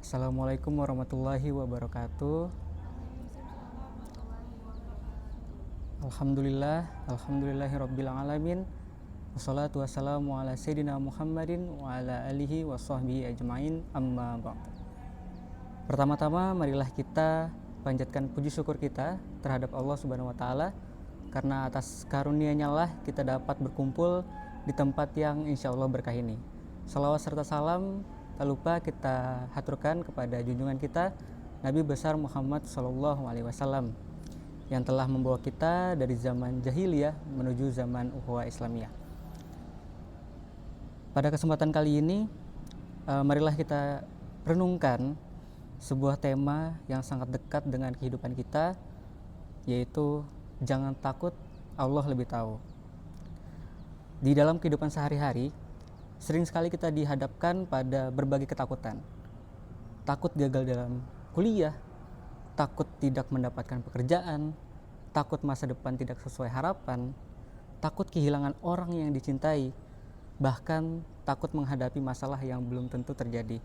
Assalamualaikum warahmatullahi wabarakatuh. Alhamdulillahirabbil alamin. Wassalatu wassalamu ala sayyidina Muhammadin wa ala alihi wa sahbihi ajmain, amma ba'd. Pertama-tama marilah kita panjatkan puji syukur kita terhadap Allah Subhanahu wa taala, karena atas karunia-Nya lah kita dapat berkumpul di tempat yang insya Allah berkah ini. Salawat serta salam tak lupa kita haturkan kepada junjungan kita Nabi besar Muhammad Sallallahu Alaihi Wasallam yang telah membawa kita dari zaman jahiliyah menuju zaman ukhuwah Islamiyah. Pada kesempatan kali ini, marilah kita renungkan sebuah tema yang sangat dekat dengan kehidupan kita, yaitu jangan takut, Allah lebih tahu. Di dalam kehidupan sehari-hari, sering sekali kita dihadapkan pada berbagai ketakutan. Takut gagal dalam kuliah, takut tidak mendapatkan pekerjaan, takut masa depan tidak sesuai harapan, takut kehilangan orang yang dicintai, bahkan takut menghadapi masalah yang belum tentu terjadi.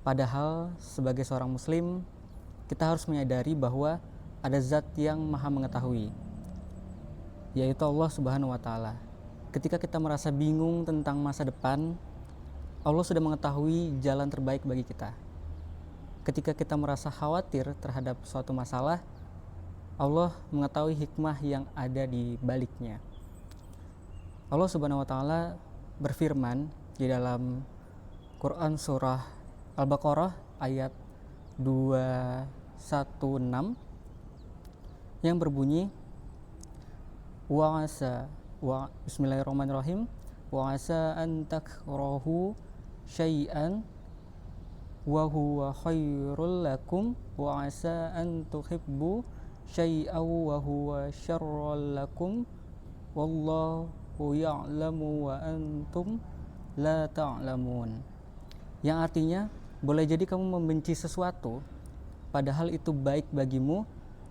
Padahal sebagai seorang muslim, kita harus menyadari bahwa ada zat yang maha mengetahui, yaitu Allah Subhanahu wa taala. Ketika kita merasa bingung tentang masa depan, Allah sudah mengetahui jalan terbaik bagi kita. Ketika kita merasa khawatir terhadap suatu masalah, Allah mengetahui hikmah yang ada di baliknya. Allah Subhanahu wa taala berfirman di dalam Quran surah Al-Baqarah ayat 216 yang berbunyi, Bismillahirrahmanirrahim, wa asa an takrahu syai'an wa huwa khairul lakum wa asa an tuhibbu syai'an wa huwa syarrul lakum wallahu ya'lamu wa antum la ta'lamun. Yang artinya, boleh jadi kamu membenci sesuatu padahal itu baik bagimu,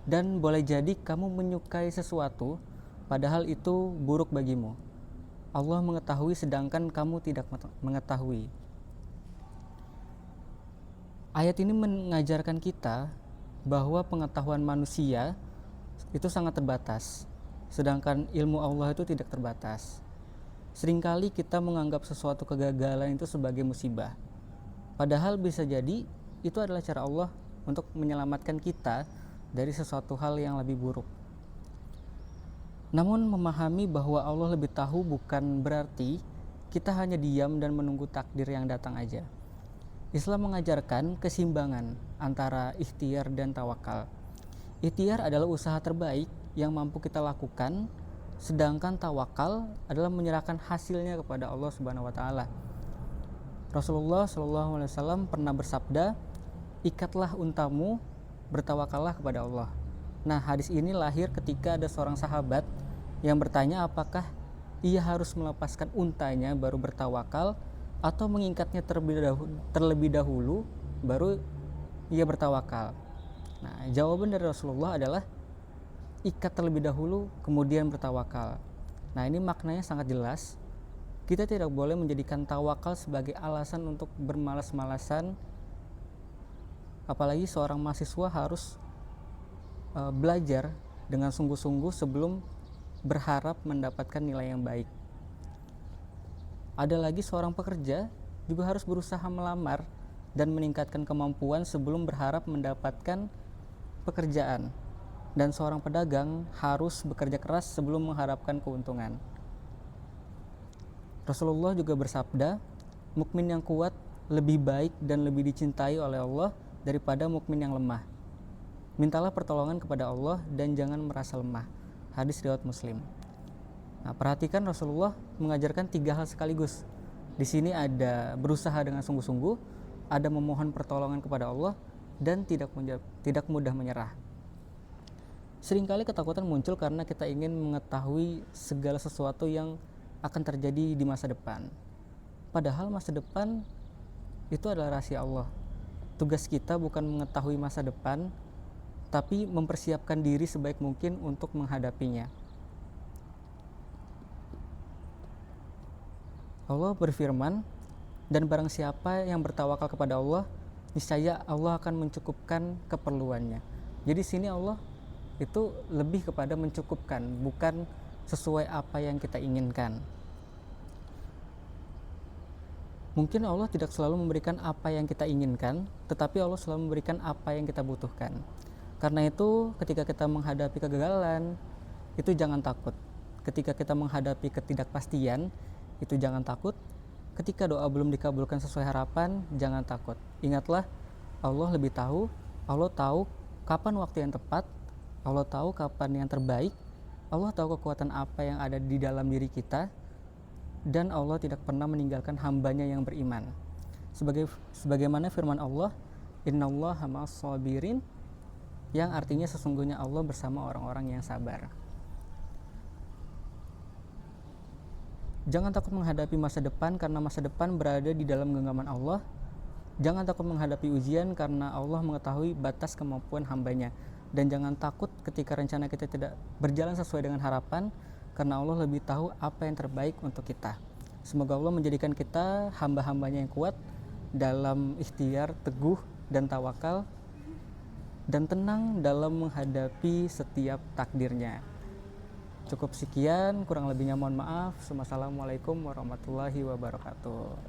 dan boleh jadi kamu menyukai sesuatu padahal itu buruk bagimu. Allah mengetahui sedangkan kamu tidak mengetahui. Ayat ini mengajarkan kita bahwa pengetahuan manusia itu sangat terbatas, sedangkan ilmu Allah itu tidak terbatas. Seringkali kita menganggap sesuatu kegagalan itu sebagai musibah, padahal bisa jadi itu adalah cara Allah untuk menyelamatkan kita dari sesuatu hal yang lebih buruk. Namun memahami bahwa Allah lebih tahu bukan berarti kita hanya diam dan menunggu takdir yang datang aja. Islam mengajarkan keseimbangan antara ikhtiar dan tawakal. Ikhtiar adalah usaha terbaik yang mampu kita lakukan, sedangkan tawakal adalah menyerahkan hasilnya kepada Allah Subhanahu wa taala. Rasulullah SAW pernah bersabda, "Ikatlah untamu, bertawakallah kepada Allah." Nah, hadis ini lahir ketika ada seorang sahabat yang bertanya apakah ia harus melepaskan untanya baru bertawakal atau mengikatnya terlebih dahulu baru ia bertawakal. Nah, jawaban dari Rasulullah adalah ikat terlebih dahulu kemudian bertawakal. Nah, ini maknanya sangat jelas. Kita tidak boleh menjadikan tawakal sebagai alasan untuk bermalas-malasan, apalagi seorang mahasiswa harus belajar dengan sungguh-sungguh sebelum berharap mendapatkan nilai yang baik. Ada lagi seorang pekerja juga harus berusaha melamar dan meningkatkan kemampuan sebelum berharap mendapatkan pekerjaan. Dan seorang pedagang harus bekerja keras sebelum mengharapkan keuntungan. Rasulullah juga bersabda, mukmin yang kuat lebih baik dan lebih dicintai oleh Allah daripada mukmin yang lemah. Mintalah pertolongan kepada Allah dan jangan merasa lemah. Hadis riwayat Muslim. Nah, perhatikan Rasulullah mengajarkan 3 hal sekaligus. Di sini ada berusaha dengan sungguh-sungguh, ada memohon pertolongan kepada Allah, dan tidak mudah menyerah. Seringkali ketakutan muncul karena kita ingin mengetahui segala sesuatu yang akan terjadi di masa depan. Padahal masa depan itu adalah rahasia Allah. Tugas kita bukan mengetahui masa depan, tapi mempersiapkan diri sebaik mungkin untuk menghadapinya. Allah berfirman, dan barang siapa yang bertawakal kepada Allah, niscaya Allah akan mencukupkan keperluannya. Jadi sini Allah itu lebih kepada mencukupkan, bukan sesuai apa yang kita inginkan. Mungkin Allah tidak selalu memberikan apa yang kita inginkan, tetapi Allah selalu memberikan apa yang kita butuhkan. Karena itu, ketika kita menghadapi kegagalan, itu jangan takut. Ketika kita menghadapi ketidakpastian, itu jangan takut. Ketika doa belum dikabulkan sesuai harapan, jangan takut. Ingatlah, Allah lebih tahu, Allah tahu kapan waktu yang tepat, Allah tahu kapan yang terbaik, Allah tahu kekuatan apa yang ada di dalam diri kita, dan Allah tidak pernah meninggalkan hambanya yang beriman. Sebagaimana firman Allah, innallaha ma'as sabirin, yang artinya sesungguhnya Allah bersama orang-orang yang sabar. Jangan takut menghadapi masa depan, karena masa depan berada di dalam genggaman Allah. Jangan takut menghadapi ujian, karena Allah mengetahui batas kemampuan hambanya. Dan jangan takut ketika rencana kita tidak berjalan sesuai dengan harapan, karena Allah lebih tahu apa yang terbaik untuk kita. Semoga Allah menjadikan kita hamba-hambanya yang kuat dalam ikhtiar, teguh, dan tawakal, dan tenang dalam menghadapi setiap takdirnya. Cukup sekian, kurang lebihnya mohon maaf. Wassalamualaikum warahmatullahi wabarakatuh.